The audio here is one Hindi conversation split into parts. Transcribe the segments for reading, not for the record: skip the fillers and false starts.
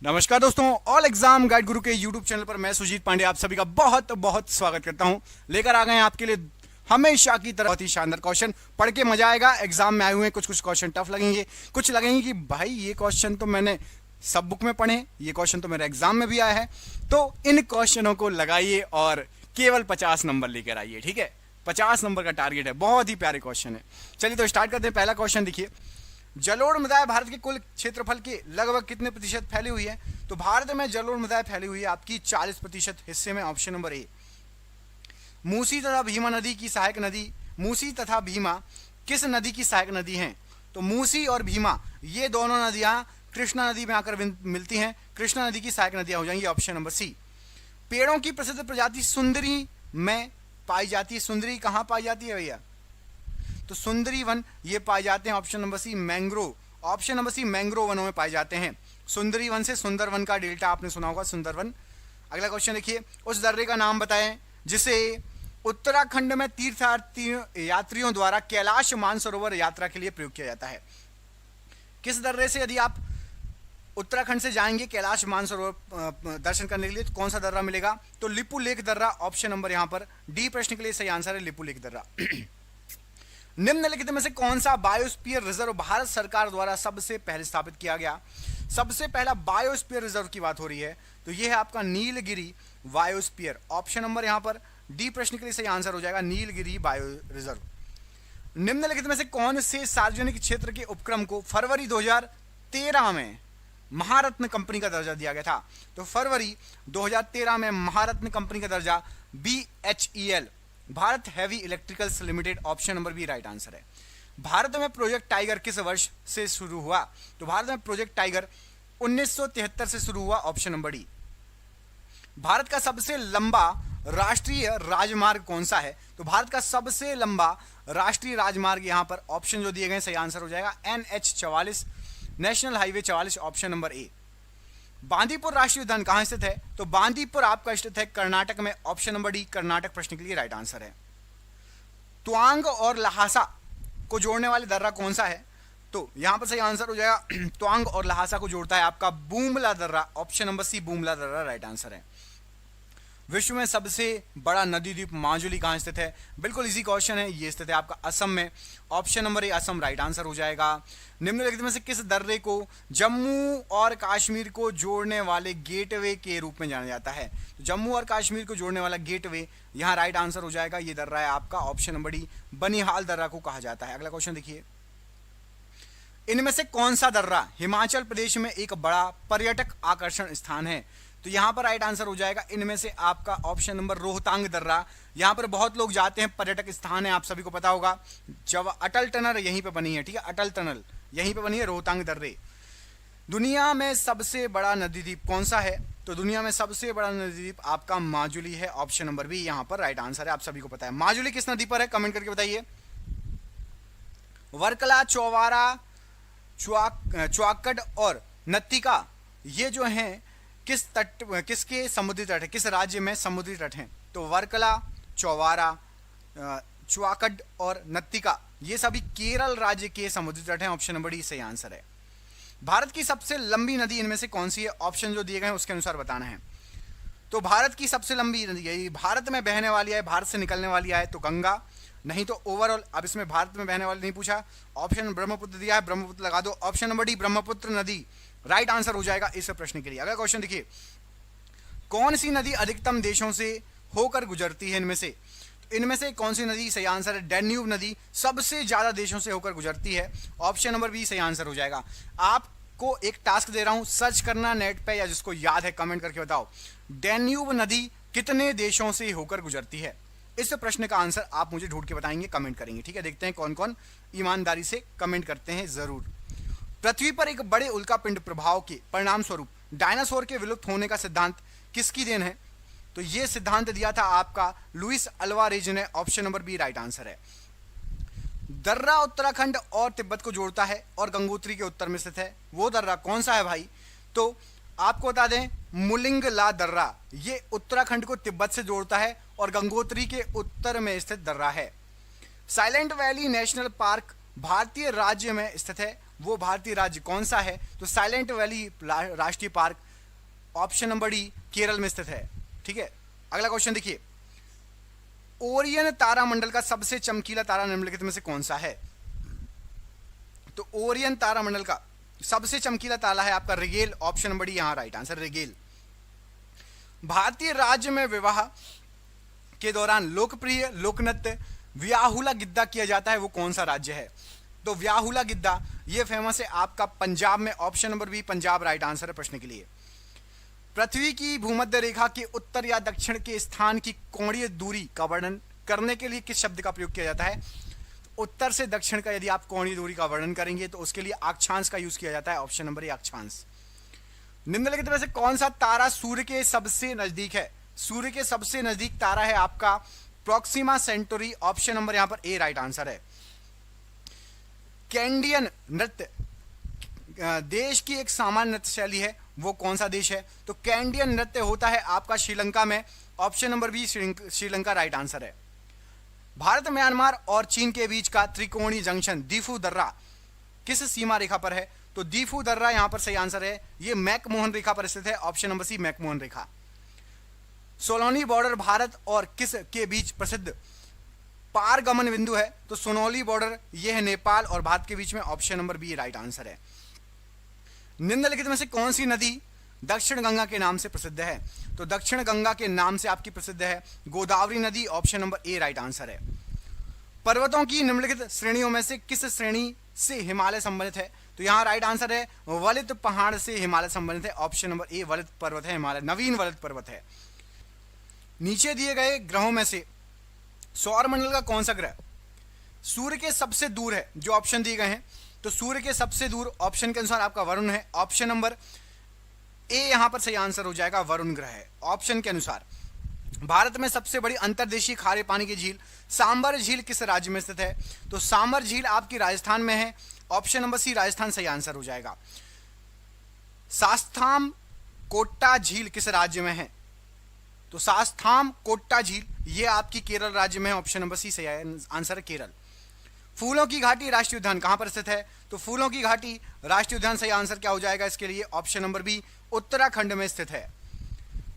नमस्कार दोस्तों, ऑल एग्जाम गाइड गुरु के यूट्यूब चैनल पर मैं सुजीत पांडे आप सभी का बहुत बहुत स्वागत करता हूं। लेकर आ गए हैं आपके लिए हमेशा की तरह बहुत ही शानदार क्वेश्चन। पढ़ के मजा आएगा। एग्जाम में आए हुए हैं, कुछ क्वेश्चन टफ लगेंगे, कुछ लगेंगे कि भाई ये क्वेश्चन तो मैंने सब बुक में पढ़े, ये क्वेश्चन तो मेरे एग्जाम में भी आया है। तो इन क्वेश्चनों को लगाइए और केवल 50 नंबर लेकर आइए। ठीक है, 50 नंबर का टारगेट है। बहुत ही प्यारे क्वेश्चन है। चलिए तो स्टार्ट करते हैं। पहला क्वेश्चन देखिए, जलोढ़ मृदा भारत के कुल क्षेत्रफल के लगभग कितने प्रतिशत फैली हुई है? तो भारत में जलोढ़ मृदा फैली हुई है आपकी 40% हिस्से में। ऑप्शन नंबर ए। मूसी तथा भीमा नदी की सहायक नदी, मूसी तथा भीमा किस नदी की सहायक नदी हैं? तो मूसी और भीमा ये दोनों नदियां कृष्णा नदी में आकर मिलती हैं। कृष्णा नदी की सहायक नदियां हो जाएंगी। Option number C. पेड़ों की प्रसिद्ध प्रजाति सुंदरी में पाई जाती है। सुंदरी कहां पाई जाती है भैया? तो सुंदरी वन ये पाए जाते हैं। Option number C mangrove. Option number C mangrove वनों में पाए जाते हैं। सुंदरी वन से सुंदर वन का डेल्टा आपने सुना होगा, सुंदर वन। अगला क्वेश्चन देखिए, उस दर्रे का नाम बताएं जिसे उत्तराखंड में तीर्थयात्री यात्रियों द्वारा कैलाश मानसरोवर यात्रा के लिए प्रयोग किया जाता है। किस दर्रे से यदि आप उत्तराखंड से जाएंगे कैलाश मानसरोवर दर्शन करने के लिए तो कौन सा दर्रा मिलेगा? तो लिपू लेक दर्रा। ऑप्शन नंबर यहां पर डी प्रश्न के लिए सही आंसर है लिपू लेक दर्रा। निम्नलिखित में से कौन सा बायोस्फीयर रिजर्व भारत सरकार द्वारा सबसे पहले स्थापित किया गया? सबसे पहला बायोस्फीयर रिजर्व की बात हो रही है तो यह है आपका नीलगिरी बायोस्फीयर। ऑप्शन नंबर यहां पर डी प्रश्न के लिए सही आंसर हो जाएगा नीलगिरी बायो रिजर्व। निम्नलिखित में से कौन से सार्वजनिक क्षेत्र के उपक्रम को फरवरी 2013 में महारत्न कंपनी का दर्जा दिया गया था? तो फरवरी 2013 में महारत्न कंपनी का दर्जा BHEL Bharat heavy electricals limited. Option number B right answer है। भारत में प्रोजेक्ट टाइगर किस वर्ष से शुरू हुआ? तो भारत में प्रोजेक्ट टाइगर 1973 से शुरू हुआ। Option number D. भारत का सबसे लंबा राष्ट्रीय राजमार्ग कौन सा है? तो भारत का सबसे लंबा राष्ट्रीय राजमार्ग यहां पर ऑप्शन जो दिए गए सही आंसर हो जाएगा NH44 national highway 44। Option number ए। बांदीपुर राष्ट्रीय उद्यान कहां स्थित है? तो बांदीपुर आपका स्थित है कर्नाटक में। ऑप्शन नंबर डी कर्नाटक प्रश्न के लिए राइट आंसर है। त्वांग और लहासा को जोड़ने वाले दर्रा कौन सा है? तो यहां पर सही आंसर हो जाएगा त्वांग और लहासा को जोड़ता है आपका बूमला दर्रा। ऑप्शन नंबर सी बूमला दर्रा राइट आंसर है। विश्व में सबसे बड़ा नदी द्वीप माजुली कहां स्थित है? बिल्कुल इजी क्वेश्चन है, ये स्थित है आपका असम में। ऑप्शन नंबर ए असम राइट आंसर हो जाएगा। निम्नलिखित में से किस दर्रे को जम्मू और कश्मीर को जोड़ने वाले गेटवे के रूप में जाना जाता है? तो जम्मू और कश्मीर को जोड़ने वाला गेटवे यहां राइट आंसर हो जाएगा। ये दर्रा है आपका ऑप्शन नंबर डी बनिहाल दर्रा को कहा जाता है। अगला क्वेश्चन देखिए, इनमें से कौन सा दर्रा हिमाचल प्रदेश में एक बड़ा पर्यटक आकर्षण स्थान है? तो यहां पर राइट आंसर हो जाएगा इनमें से आपका ऑप्शन नंबर रोहतांग दर्रा। यहां पर बहुत लोग जाते हैं, पर्यटक स्थान है, आप सभी को पता होगा। जब अटल टनल यहीं पे बनी है, ठीक है, अटल टनल यहीं पे बनी है रोहतांग दर्रे। दुनिया में सबसे बड़ा नदी द्वीप कौन सा है? तो दुनिया में सबसे बड़ा नदी द्वीप आपका माजुली है। ऑप्शन नंबर बी यहां पर राइट आंसर है, आप सभी को पता है। माजुली किस नदी पर है? कमेंट करके बताइए। वर्कला, चौवारा, च्वाकड और नत्तिका ये जो हैं किसके समुद्री तट है? किस राज्य में समुद्री तट हैं? तो वर्कला, चौवारा, च्वाकड और नत्तिका ये सभी केरल राज्य के समुद्री तट हैं। ऑप्शन नंबर डी सही आंसर है। भारत की सबसे लंबी नदी इनमें से कौन सी है? ऑप्शन जो दिए गए हैं उसके अनुसार बताना है। तो भारत की सबसे लंबी नदी है, भारत में बहने वाली है, भारत से निकलने वाली है तो गंगा, नहीं तो ओवरऑल। अब इसमें भारत में बहने वाली नहीं पूछा। ऑप्शन ब्रह्मपुत्र दिया है, ब्रह्मपुत्र लगा दो। ऑप्शन नंबर डी ब्रह्मपुत्र नदी राइट आंसर हो जाएगा इस प्रश्न के लिए। अगला क्वेश्चन देखिए, कौन सी नदी अधिकतम देशों से होकर गुजरती है? इनमें से कौन सी नदी सही आंसर है? डैन्यूब नदी सबसे ज्यादा देशों से होकर गुजरती है। ऑप्शन नंबर बी सही आंसर हो जाएगा। आपको एक टास्क दे रहा हूं, सर्च करना नेट पे या जिसको याद है कमेंट करके बताओ, डैन्यूब नदी कितने देशों से होकर गुजरती है? इस प्रश्न का आंसर आप मुझे ढूंढ के बताएंगे, कमेंट करेंगे, ठीक है। देखते हैं कौन कौन ईमानदारी से कमेंट करते हैं जरूर। पृथ्वी पर एक बड़े उल्कापिंड प्रभाव के परिणाम स्वरूप डायनासोर के विलुप्त होने का सिद्धांत किसकी देन है? तो यह सिद्धांत दिया था आपका लुइस अल्वारेज ने। Option number B right answer है। दर्रा उत्तराखंड और तिब्बत को जोड़ता है और गंगोत्री के उत्तर में स्थित है, वो दर्रा कौन सा है भाई? तो आपको बता दें मुलिंगला दर्रा, ये उत्तराखंड को तिब्बत से जोड़ता है और गंगोत्री के उत्तर में स्थित दर्रा है। साइलेंट वैली नेशनल पार्क भारतीय राज्य में स्थित है, वो भारतीय राज्य कौन सा है? तो साइलेंट वैली राष्ट्रीय park option number D Kerala में स्थित है। ठीक है, अगला क्वेश्चन देखिए, ओरियन तारामंडल का सबसे चमकीला तारा निम्नलिखित में से कौन सा है? तो ओरियन तारामंडल का सबसे चमकीला तारा है आपका रिगेल, ऑप्शन नंबर डी यहां राइट आंसर रिगेल। भारतीय राज्य में विवाह के दौरान लोकप्रिय लोकनृत्य व्याहुला गिद्दा किया जाता है, वो कौन सा राज्य है? तो व्याहुला गिद्दा ये फेमस है आपका पंजाब में, option number B Punjab right answer है प्रश्न के लिए। पृथ्वी की भूमध्य रेखा के उत्तर या दक्षिण के स्थान की कोणीय दूरी का वर्णन करने के लिए किस शब्द का प्रयोग किया जाता है? उत्तर से दक्षिण का यदि आप कोणीय दूरी का वर्णन करेंगे तो उसके लिए अक्षांश का यूज किया जाता है, ऑप्शन नंबर ए अक्षांश। निम्नलिखित में से कौन सा तारा सूर्य के सबसे नजदीक है? सूर्य के सबसे नजदीक तारा है आपका प्रोक्सिमा सेंटोरी, ऑप्शन नंबर यहां पर ए राइट आंसर है। कैंडियन नृत्य देश की एक सामान्य नृत्य शैली है, वो कौन सा देश है? तो कैंडियन नृत्य होता है आपका श्रीलंका में, option number B Sri Lanka right answer है। भारत, म्यांमार और चीन के बीच का त्रिकोणीय जंक्शन दीफू दर्रा किस सीमा रेखा पर है? तो दीफू दर्रा यहां पर सही आंसर है, ये मैकमोहन रेखा पर स्थित है, ऑप्शन नंबर सी मैकमोहन रेखा। सोलोनी बॉर्डर भारत और किस के बीच प्रसिद्ध पारगमन बिंदु है? तो सोनोली बॉर्डर यह है नेपाल और भारत के बीच में, option number B right answer है। निम्नलिखित में से कौन सी नदी दक्षिण गंगा के नाम से प्रसिद्ध है? तो दक्षिण गंगा के नाम से आपकी प्रसिद्ध है गोदावरी नदी, ऑप्शन नंबर ए राइट आंसर है। पर्वतों की निम्नलिखित श्रेणियों में से किस श्रेणी से हिमालय संबंधित है? तो यहां राइट आंसर है वलित पहाड़ से हिमालय संबंधित है, ऑप्शन नंबर ए वलित पर्वत है, हिमालय नवीन वलित पर्वत है। नीचे दिए गए ग्रहों में से सौरमंडल का कौन सा ग्रह सूर्य के सबसे दूर है? जो ऑप्शन दिए गए हैं, तो सूर्य के सबसे दूर ऑप्शन के अनुसार आपका वरुण है, ऑप्शन नंबर ए यहां पर सही आंसर हो जाएगा, वरुण ग्रह है ऑप्शन के अनुसार। भारत में सबसे बड़ी अंतर्देशीय खारे पानी की झील सांबर झील किस राज्य में स्थित है? तो सांबर झील आपकी राजस्थान में है, ऑप्शन नंबर सी राजस्थान सही आंसर हो जाएगा। सास्थाम कोट्टा झील किस राज्य में है? तो सास्थाम कोट्टा झील ये आपकी केरल राज्य में है, ऑप्शन नंबर सी सही आंसर है केरल। फूलों की घाटी राष्ट्रीय उद्यान कहां पर स्थित है? तो फूलों की घाटी राष्ट्रीय उद्यान सही आंसर क्या हो जाएगा इसके लिए, ऑप्शन नंबर बी उत्तराखंड में स्थित है।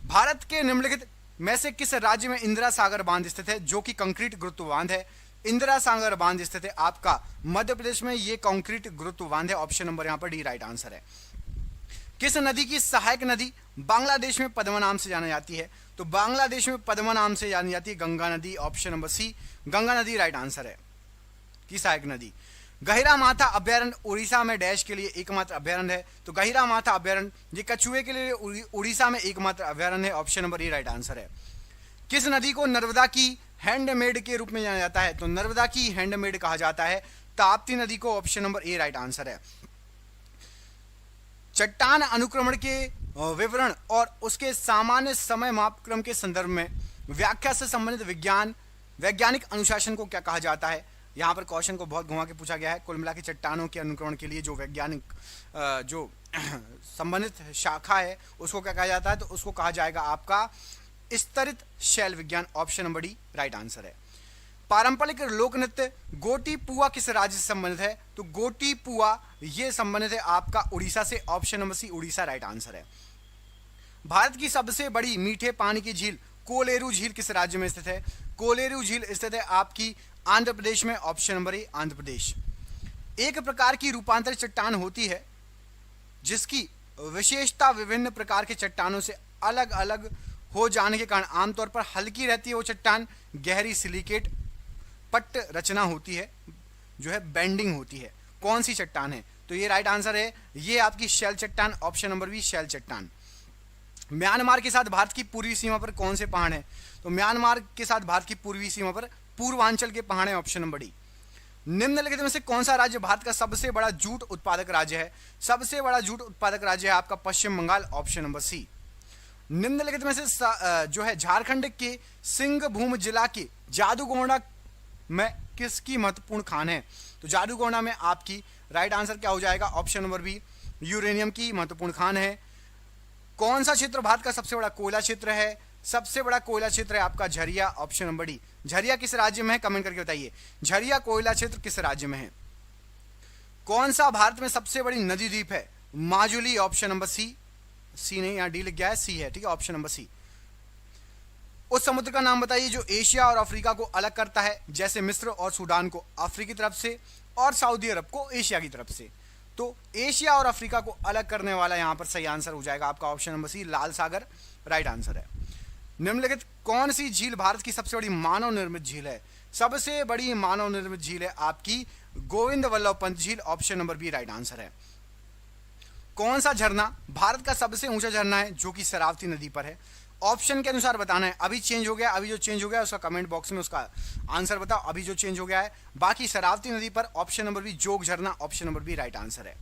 भारत के निम्नलिखित में से किस राज्य में इंदिरा सागर बांध स्थित है, जो कि कंक्रीट गुरुत्व बांध है? इंदिरा सागर बांध स्थित है आपका मध्य प्रदेश में, ये कंक्रीट गुरुत्व बांध है, ऑप्शन नंबर यहां पर डी राइट आंसर है। किस नदी की सहायक नदी बांग्लादेश में पद्मा नाम से जानी जाती है? तो बांग्लादेश में पद्मा नाम से जानी जाती है गंगा नदी, ऑप्शन नंबर सी गंगा नदी राइट आंसर है की सहायक नदी। गहिरा माथा अभ्यारण्य उड़ीसा में डैश के लिए एकमात्र अभ्यारण्य है? तो गहिरा माथा अभ्यारण्य ये कछुए के लिए उड़ीसा में एकमात्र अभ्यारण्य है, ऑप्शन नंबर ए राइट आंसर है। किस नदी को नर्मदा की हैंडमेड के रूप में जाना जाता है? तो नर्मदा की हैंडमेड कहा जाता है ताप्ती नदी को, ऑप्शन नंबर ए राइट आंसर है। चट्टान अनुक्रमण के विवरण और उसके सामान्य समय मापक्रम के संदर्भ में व्याख्या से संबंधित वैज्ञानिक अनुशासन को क्या कहा जाता है? यहाँ पर क्वेश्चन को बहुत घुमा के पूछा गया है। कुल मिला के चट्टानों के अनुक्रमण के लिए जो वैज्ञानिक जो संबंधित शाखा है उसको क्या कहा जाता है? तो उसको कहा जाएगा आपका स्तरित शैल विज्ञान, option number D right answer है। पारंपरिक लोक नृत्य गोटी पुआ किस राज्य से संबंधित है? तो गोटी पुआ ये संबंधित है आपका उड़ीसा से, option number C Orissa right answer है। भारत की सबसे बड़ी मीठे पानी की झील कोलेरू झील किस राज्य में स्थित है? कोलेरू झील स्थित है आपकी आंध्र प्रदेश में, ऑप्शन नंबर ए आंध्र प्रदेश। एक प्रकार की रूपांतरित चट्टान होती है जिसकी विशेषता विभिन्न प्रकार के चट्टानों से अलग अलग हो जाने के कारण आमतौर पर हल्की रहती है। वो चट्टान गहरी सिलिकेट पट्ट रचना होती है, जो है बेंडिंग होती है। कौन सी चट्टान है? तो ये राइट आंसर है, ये आपकी शैल चट्टान, ऑप्शन नंबर बी शैल चट्टान। म्यांमार के साथ भारत की पूर्वी सीमा पर कौन से पहाड़ हैं? तो म्यांमार के साथ भारत की पूर्वी सीमा पर पूर्वांचल के पहाड़ हैं, ऑप्शन नंबर डी। निम्नलिखित में से कौन सा राज्य भारत का सबसे बड़ा जूट उत्पादक राज्य है? सबसे बड़ा जूट उत्पादक राज्य है आपका पश्चिम बंगाल, ऑप्शन नंबर सी। निम्नलिखित में से जो है झारखंड के सिंहभूम जिला के जादूगोंडा में किसकी महत्वपूर्ण खान है? तो जादूगोंडा में आपकी राइट आंसर क्या हो जाएगा, ऑप्शन नंबर बी यूरेनियम की महत्वपूर्ण खान है। कौन सा क्षेत्र भारत का सबसे बड़ा कोयला क्षेत्र है? सबसे बड़ा कोयला क्षेत्र है आपका Jharia, option number D. Jharia किस राज्य में है? कमेंट करके बताइए, झरिया कोयला क्षेत्र किस राज्य में है। कौन सा भारत में सबसे बड़ी नदी द्वीप है? माजुली, ऑप्शन नंबर सी सी नहीं, यहाँ डी लिख गया है, सी है, ठीक है, ऑप्शन नंबर सी। उस समुद्र का नाम बताइए जो एशिया और अफ्रीका को अलग करता है, जैसे मिस्र और सूडान को अफ्रीकी तरफ से और सऊदी अरब को एशिया की तरफ से। तो एशिया और अफ्रीका को अलग करने वाला यहां पर सही आंसर हो जाएगा आपका ऑप्शन नंबर सी, लाल सागर राइट आंसर है। निम्नलिखित कौन सी झील भारत की सबसे बड़ी मानव निर्मित झील है? सबसे बड़ी मानव निर्मित झील है आपकी गोविंद वल्लभ पंत झील, option number B right answer है। कौन सा झरना भारत का सबसे ऊंचा झरना है जो कि शरावती नदी पर है? ऑप्शन के अनुसार बताना है। अभी चेंज हो गया, अभी जो चेंज हो गया उसका कमेंट बॉक्स में उसका आंसर बताओ, अभी जो चेंज हो गया है। बाकी शरावती नदी पर ऑप्शन नंबर बी जोग झरना, option number B right answer है।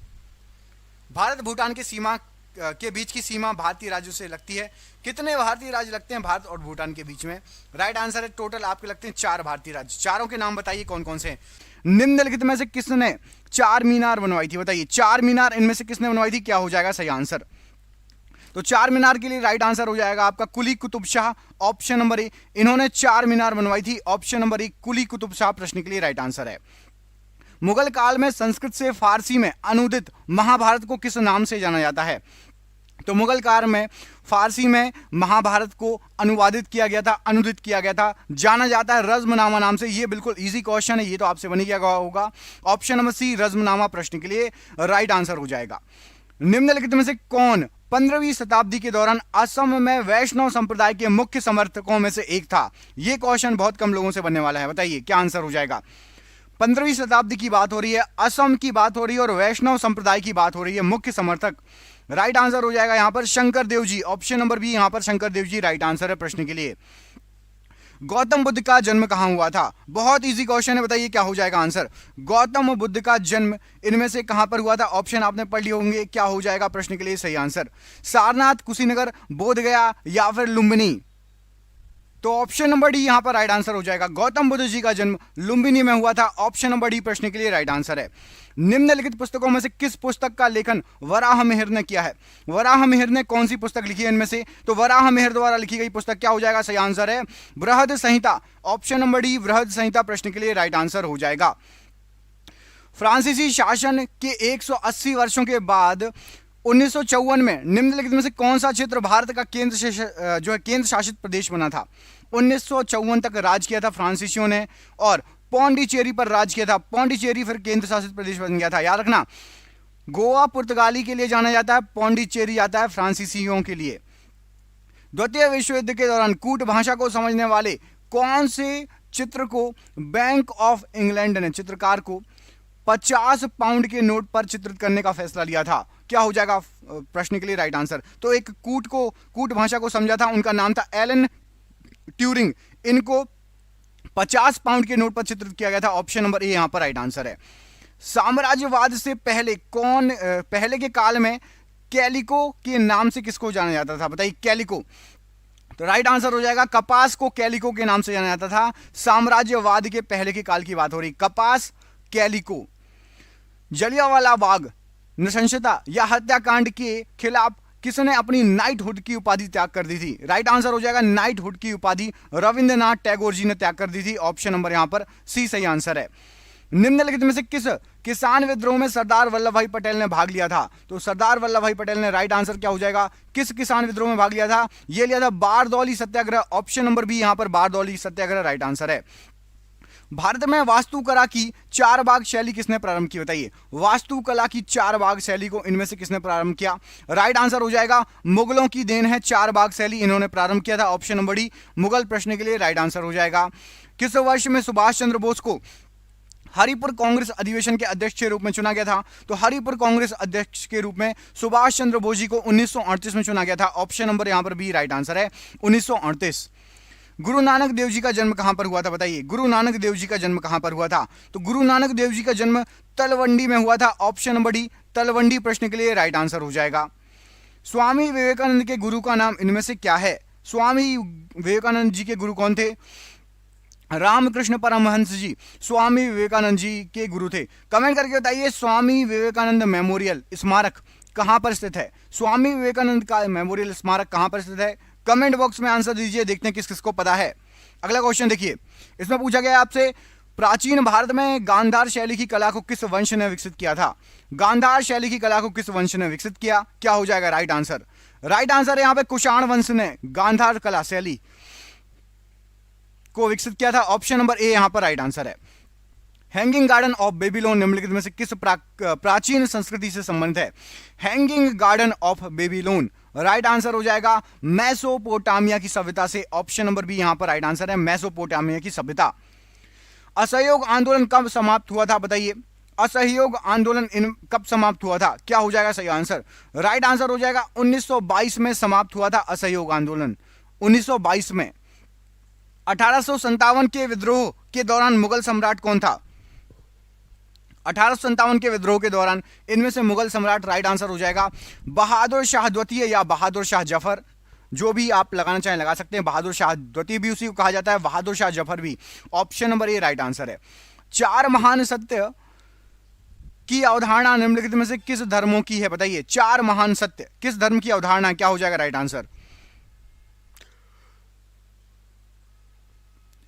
भारत भूटान के सीमा के बीच की सीमा भारतीय राज्यों से लगती है। कितने भारतीय राज्य लगते हैं भारत और भूटान के बीच में? राइट आंसर है टोटल आपके लगते हैं 4 भारतीय राज्य। चारों के नाम बताइए कौन कौन से हैं। निम्नलिखित में से किसने 4 मीनार बनवाई थी? बताइए 4 मीनार इनमें से किसने बनवाई थी, क्या हो जाएगा सही आंसर? तो 4 मीनार के लिए राइट आंसर हो जाएगा आपका Quli Qutub Shah, option number A. इन्होंने 4 मीनार बनवाई थी, option number A Quli Qutub Shah प्रश्न के लिए राइट आंसर है। मुगल काल में संस्कृत से फारसी में अनुदित महाभारत को किस नाम से जाना जाता है? तो मुगल काल में फारसी में महाभारत को अनुवादित किया गया था, अनुदित किया गया था, जाना जाता है रज़्मनामा नाम से। ये बिल्कुल इजी क्वेश्चन है, ये तो आपसे बन गया होगा। ऑप्शन नंबर सी रज़्मनामा प्रश्न के लिए राइट आंसर हो जाएगा। निम्नलिखित में से कौन 15वीं शताब्दी के दौरान असम में वैष्णव संप्रदाय के मुख्य समर्थकों में से एक था? यह क्वेश्चन बहुत कम लोगों से बनने वाला है, बताइए क्या आंसर हो जाएगा? 15वीं शताब्दी की बात हो रही है, असम की बात हो रही है और वैष्णव संप्रदाय की बात हो रही है, मुख्य समर्थक। राइट आंसर हो जाएगा यहां पर Shankar Dev ji, option number B यहां पर शंकर देव जी राइट आंसर है प्रश्न के लिए। गौतम बुद्ध का जन्म कहां हुआ था? बहुत इजी क्वेश्चन है, बताइए क्या हो जाएगा आंसर? गौतम बुद्ध का जन्म इनमें से कहां पर हुआ था? ऑप्शन आपने पढ़ लिए होंगे, क्या हो जाएगा प्रश्न के लिए सही आंसर? सारनाथ, कुशीनगर, बोधगया या फिर लुम्बिनी? तो ऑप्शन नंबर डी यहां पर राइट आंसर हो जाएगा। गौतम बुद्ध जी का जन्म लुम्बिनी में हुआ था, ऑप्शन नंबर डी प्रश्न के लिए राइट आंसर है। निम्नलिखित पुस्तकों में से किस पुस्तक का लेखन वराहमिहिर ने किया है? वराहमिहिर ने कौन सी पुस्तक लिखी है इनमें से? तो वराहमिहिर द्वारा लिखी गई पुस्तक क्या हो जाएगा सही आंसर है? बृहद संहिता, ऑप्शन नंबर डी बृहद संहिता प्रश्न के लिए राइट आंसर हो जाएगा। फ्रांसीसी शासन के 180 वर्षों के बाद 1954 में निम्नलिखित में से कौन सा क्षेत्र भारत का केंद्र शासित प्रदेश बना था? 1954 तक राज किया था फ्रांसीसियों ने और पौंडीचेरी पर राज किया था। पौंडीचेरी फिर केंद्र शासित प्रदेश बन गया था, याद रखना। गोवा पुर्तगाली के लिए जाना जाता है, पौंडीचेरी आता है फ्रांसीसियों के लिए। द्वितीय विश्व युद्ध के दौरान कूट भाषा को समझने वाले कौन से चित्र को बैंक ऑफ इंग्लैंड ने चित्रकार को 50 पाउंड के नोट पर चित्रित करने का फैसला लिया था? क्या हो जाएगा प्रश्न के लिए राइट आंसर? तो एक कूट भाषा को समझा था, उनका नाम था एलन ट्यूरिंग। इनको 50 पाउंड के नोट पर चित्रित किया गया था, ऑप्शन नंबर ए यहां पर राइट आंसर है। साम्राज्यवाद से पहले के काल में कैलिको के नाम से किसको जाना जाता था? बताइए कैलिको। तो राइट आंसर हो जाएगा कपास को कैलिको के नाम से जाना जाता था। साम्राज्यवाद के पहले के काल की बात हो रही, कपास कैलिको। जलियांवाला बाग नृशंसता या हत्याकांड के खिलाफ किसने अपनी नाइटहुड की उपाधि त्याग कर दी थी? राइट आंसर हो जाएगा नाइटहुड की उपाधि रविंद्रनाथ टैगोर जी ने त्याग कर दी थी, ऑप्शन नंबर यहां पर सी सही आंसर है। निम्नलिखित में से किस किसान विद्रोह में सरदार वल्लभ भाई पटेल ने भाग लिया था? तो सरदार वल्लभ भाई पटेल ने राइट आंसर क्या हो जाएगा? किस किसान विद्रोह में भाग लिया था? यह लिया था बारदौली सत्याग्रह, ऑप्शन नंबर बी यहां पर बारदौली सत्याग्रह राइट आंसर है। भारत में वास्तुकला की 4 बाग शैली किसने प्रारंभ की? बताइए वास्तुकला की 4 बाग शैली को इनमें से किसने प्रारंभ किया? राइट आंसर हो जाएगा मुगलों की देन है 4 बाग शैली, इन्होंने प्रारंभ किया था, ऑप्शन नंबर डी मुगल प्रश्न के लिए राइट आंसर हो जाएगा। किस वर्ष में सुभाष चंद्र बोस को हरिपुर कांग्रेस अधिवेशन के अध्यक्ष के रूप में चुना गया था? तो हरिपुर कांग्रेस अध्यक्ष के रूप में सुभाष चंद्र बोस जी को 1938 में चुना गया था, ऑप्शन नंबर यहां पर बी राइट आंसर है 1938। गुरु नानक देव जी का जन्म कहां पर हुआ था? बताइए गुरु नानक देव जी का जन्म कहां पर हुआ था? तो गुरु नानक देव जी का जन्म तलवंडी में हुआ था, ऑप्शन नंबर डी तलवंडी प्रश्न के लिए राइट आंसर हो जाएगा। स्वामी विवेकानंद के गुरु का नाम इनमें से क्या है? स्वामी विवेकानंद जी के गुरु कौन थे? रामकृष्ण परमहंस जी स्वामी विवेकानंद जी के गुरु थे। कमेंट करके बताइए स्वामी विवेकानंद मेमोरियल स्मारक कहां पर स्थित है? स्वामी विवेकानंद का मेमोरियल स्मारक कहां पर स्थित है? कमेंट बॉक्स में आंसर दीजिए, देखते हैं किस किस को पता है। अगला क्वेश्चन देखिए, इसमें पूछा गया आपसे प्राचीन भारत में गांधार शैली की कला को किस वंश ने विकसित किया था? गांधार शैली की कला को किस वंश ने विकसित किया? क्या हो जाएगा राइट आंसर? राइट आंसर है यहां पे कुषाण वंश ने गांधार कला शैली को विकसित किया था। ऑप्शन नंबर ए यहां पर राइट आंसर है। हैंगिंग गार्डन ऑफ बेबीलोन निम्नलिखित में से किस प्राचीन संस्कृति से संबंधित है? Hanging garden of Babylon right answer हो जाएगा मेसोपोटामिया की सभ्यता से। ऑप्शन नंबर बी यहां पर राइट आंसर है, मेसोपोटामिया की सभ्यता। असहयोग आंदोलन कब समाप्त हुआ था बताइए? असहयोग आंदोलन कब समाप्त हुआ था? क्या हो जाएगा सही आंसर? राइट आंसर हो जाएगा 1922 में समाप्त हुआ था असहयोग आंदोलन, 1922 में। 1857 के विद्रोह के दौरान मुगल सम्राट कौन था? 1857 के विद्रोह के दौरान इनमें से मुगल सम्राट राइट आंसर हो जाएगा बहादुर शाह द्वितीय या बहादुर शाह जफर, जो भी आप लगाना चाहें लगा सकते हैं। बहादुर शाह द्वितीय भी उसी को कहा जाता है, बहादुर शाह जफर भी। ऑप्शन नंबर ए राइट आंसर है। चार महान सत्य की अवधारणा निम्नलिखित में से किस धर्मों की है बताइए? चार महान सत्य किस धर्म की अवधारणा? क्या हो जाएगा राइट आंसर?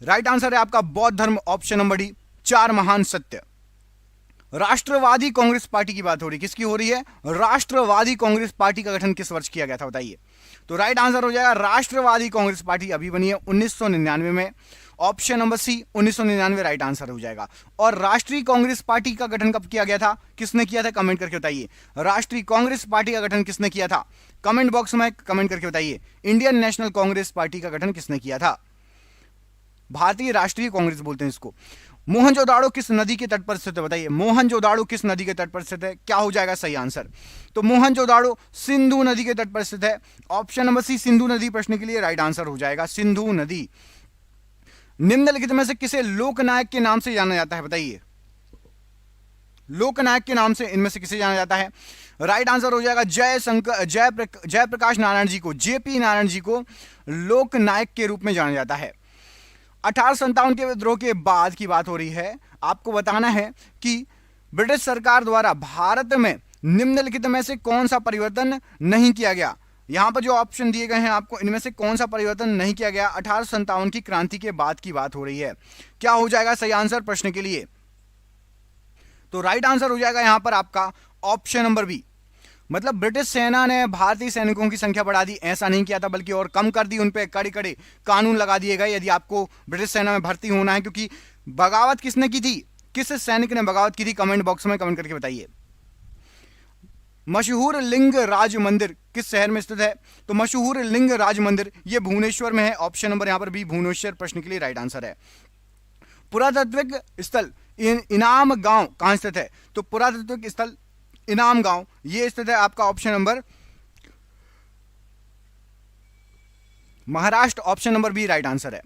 राइट आंसर है आपका बौद्ध धर्म। ऑप्शन नंबर डी, चार महान सत्य। राष्ट्रवादी कांग्रेस पार्टी की बात हो रही, किसकी हो रही है? राष्ट्रवादी कांग्रेस पार्टी का गठन किस वर्ष किया गया था बताइए? तो राइट आंसर हो जाएगा राष्ट्रवादी कांग्रेस पार्टी अभी बनी है 1999 में। Option number C 1999 right answer हो जाएगा। और राष्ट्रीय कांग्रेस पार्टी का गठन कब किया गया था? किसने किया था? कमेंट करके बताइए। राष्ट्रीय कांग्रेस पार्टी का गठन किसने किया था? कमेंट बॉक्स में कमेंट करके बताइए। इंडियन नेशनल कांग्रेस पार्टी का गठन किसने किया था? भारतीय राष्ट्रीय कांग्रेस बोलते हैं इसको। मोहनजोदाड़ो किस नदी के तट पर स्थित है बताइए? मोहनजोदाड़ो किस नदी के तट पर स्थित है? क्या हो जाएगा सही आंसर? तो मोहनजोदाड़ो सिंधु नदी के तट पर स्थित है। ऑप्शन नंबर सी सिंधु नदी प्रश्न के लिए राइट आंसर हो जाएगा सिंधु नदी। निम्नलिखित में से किसे लोकनायक के नाम से जाना जाता है बताइए? लोकनायक के नाम से इनमें से किसे जाना जाता है? राइट आंसर हो जाएगा जयप्रकाश नारायण जी को, जेपी नारायण जी को लोकनायक के रूप में जाना जाता है। 1857 के विद्रोह के बाद की बात हो रही है। आपको बताना है कि ब्रिटिश सरकार द्वारा भारत में निम्नलिखित में से कौन सा परिवर्तन नहीं किया गया? यहां पर जो ऑप्शन दिए गए हैं आपको, इनमें से कौन सा परिवर्तन नहीं किया गया? 1857 की क्रांति के बाद की बात हो रही है। क्या हो जाएगा सही आंसर प्रश्न के लिए? तो राइट आंसर हो जाएगा यहां पर आपका ऑप्शन नंबर बी। मतलब ब्रिटिश सेना ने भारतीय सैनिकों की संख्या बढ़ा दी, ऐसा नहीं किया था, बल्कि और कम कर दी। उन पे कड़े कड़े कानून लगा दिए गए यदि आपको ब्रिटिश सेना में भर्ती होना है। क्योंकि बगावत किसने की थी? किस सैनिक ने बगावत की थी? कमेंट बॉक्स में कमेंट करके बताइए। मशहूर लिंग राज मंदिर किस शहर में स्थित है? तो मशहूर लिंग राज मंदिर ये भुवनेश्वर में है। ऑप्शन नंबर यहां पर भी भुवनेश्वर प्रश्न के लिए राइट आंसर है। पुरातात्विक स्थल इनाम गांव कहां स्थित है? तो पुरातात्विक स्थल इनाम गांव ये स्थित है आपका option number Maharashtra. Option number B right answer है।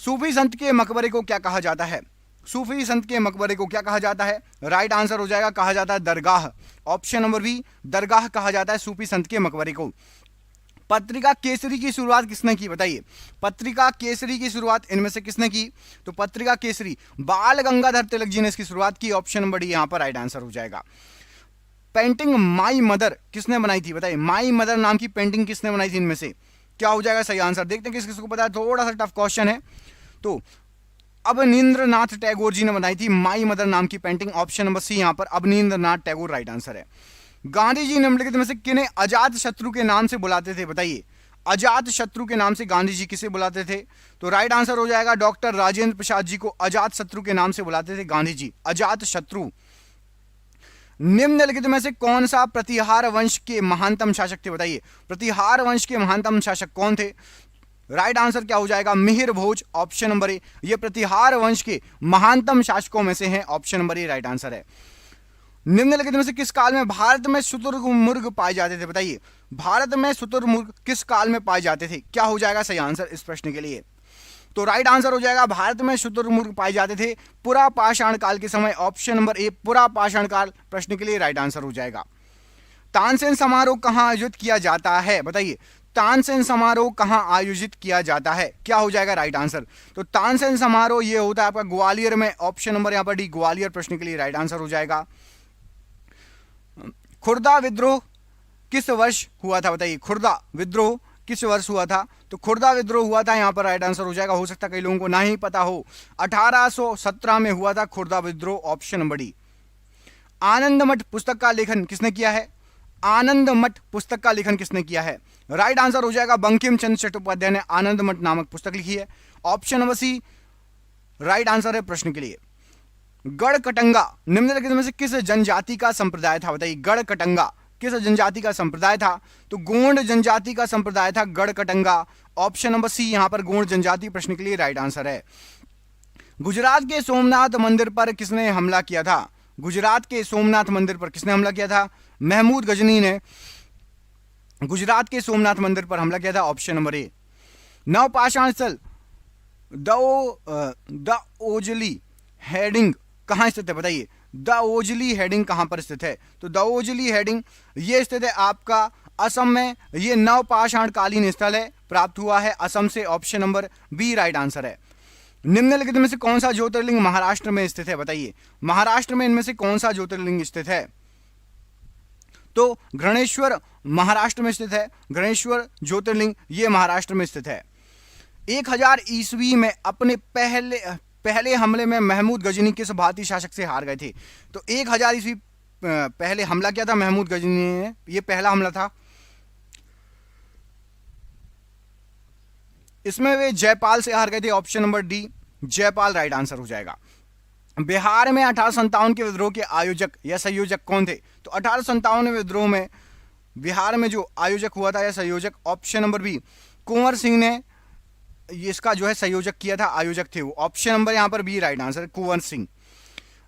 सूफी संत के मकबरे को क्या कहा जाता है? सूफी संत के मकबरे को क्या कहा जाता है? राइट आंसर हो जाएगा कहा जाता है दरगाह। ऑप्शन नंबर बी दरगाह कहा जाता है सूफी संत के मकबरे को। पत्रिका केसरी की शुरुआत किसने की बताइए? पत्रिका केसरी की शुरुआत इनमें से किसने की? तो पत्रिका केसरी बाल गंगाधर तिलक जी ने इसकी शुरुआत की। ऑप्शन नंबर डी यहां पर राइट आंसर हो जाएगा। पेंटिंग माई मदर किसने बनाई थी बताइए? माई मदर नाम की पेंटिंग किसने बनाई थी इनमें से? क्या हो जाएगा सही आंसर? देखते हैं किस किस को पता है, थोड़ा सा टफ क्वेश्चन है। तो अवनींद्रनाथ टैगोर जी ने बनाई थी माई मदर नाम की पेंटिंग। ऑप्शन नंबर सी यहां पर अवनींद्रनाथ टैगोर राइट आंसर है। गांधी जी निम्नलिखित में से किन्हें अजात शत्रु के नाम से बुलाते थे बताइए? अजात शत्रु के नाम से गांधी जी किसे बुलाते थे? तो राइट आंसर हो जाएगा डॉक्टर राजेंद्र प्रसाद जी को अजात शत्रु के नाम से बुलाते थे गांधी जी, अजात शत्रु। निम्नलिखित में से कौन सा प्रतिहार वंश के महानतम शासक थे बताइए? प्रतिहार वंश के महानतम शासक कौन थे? राइट आंसर क्या हो जाएगा? मिहिर भोज। ऑप्शन नंबर ए ये प्रतिहार वंश के महानतम शासकों में से हैं। ऑप्शन नंबर ए राइट आंसर है। निम्नलिखित में से किस काल में भारत में शुतुरमुर्ग पाए जाते थे बताइए? भारत में शुतुरमुर्ग किस काल में पाए जाते थे? क्या हो जाएगा सही आंसर इस प्रश्न के लिए? तो राइट आंसर हो जाएगा भारत में शुतुरमुर्ग पाए जाते थे पुरा पाषाण काल के समय। ऑप्शन नंबर ए पुरा पाषाण काल प्रश्न के लिए राइट आंसर हो जाएगा। तानसेन समारोह कहां आयोजित किया जाता है बताइए? तानसेन समारोह कहां आयोजित किया जाता है? क्या हो जाएगा राइट आंसर? तो तानसेन समारोह ये होता है आपका ग्वालियर में। ऑप्शन नंबर यहां पर डी ग्वालियर प्रश्न के लिए राइट आंसर हो जाएगा। खुर्दा विद्रोह किस वर्ष हुआ था बताइए? खुर्दा विद्रोह किस वर्ष हुआ था? तो खुर्दा विद्रोह हुआ था यहां पर राइट आंसर हो जाएगा। हो सकता है कई लोगों को ना ही पता हो, 1817 में हुआ था खुर्दा विद्रोह। Option number D. आनंद मठ पुस्तक का लेखन किसने किया है? आनंद मठ पुस्तक का लेखन किसने किया है? राइट आंसर हो जाएगा बंकिम चंद्र चट्टोपाध्याय ने आनंद मठ नामक पुस्तक लिखी है। Option number C right answer है प्रश्न के लिए। गढ़कटंगा निम्नलिखित में से किस जनजाति का संप्रदाय था? बताइए, गढ़कटंगा किस जनजाति का संप्रदाय था? तो गोंड जनजाति का संप्रदाय था गढ़कटंगा। ऑप्शन नंबर सी यहां पर गोंड जनजाति प्रश्न के लिए राइट आंसर है। गुजरात के सोमनाथ मंदिर पर किसने हमला किया था? गुजरात के सोमनाथ मंदिर पर किसने हमला किया था? महमूद गजनी ने गुजरात के सोमनाथ मंदिर पर हमला किया था। ऑप्शन नंबर ए। नवपाषाण स्थल द ओजली हेडिंग कहां स्थित है? बताइए, द ओजली हेडिंग कहां पर स्थित है? तो द ओजली हेडिंग ये स्थित है आपका असम में। ये नवपाषाण कालीन स्थल है, प्राप्त हुआ है असम से। Option number B right answer है। निम्नलिखित में से कौन सा ज्योतिर्लिंग महाराष्ट्र में स्थित है? बताइए, महाराष्ट्र में इनमें से कौन सा ज्योतिर्लिंग स्थित है? तो गणेश्वर महाराष्ट्र में स्थित है। गणेश्वर ज्योतिर्लिंग ये महाराष्ट्र में स्थित है। 1000 ईस्वी में अपने पहले हमले में महमूद गजनी किस भारतीय शासक से हार गए थे? तो 1000 ईस्वी पहले हमला किया था महमूद गजनी ने, ये पहला हमला था। इसमें वे जयपाल से हार गए थे। Option number D Jaipal right answer हो जाएगा। बिहार में 1857 के विद्रोह के आयोजक या संयोजक कौन थे? तो 1857 विद्रोह में बिहार में जो आयोजक हुआ था या संयोजक, option number B Kunwar Singh ने इसका जो है संयोजक किया था, आयोजक थे वो। ऑप्शन नंबर यहां पर B right answer, Kunwar Singh.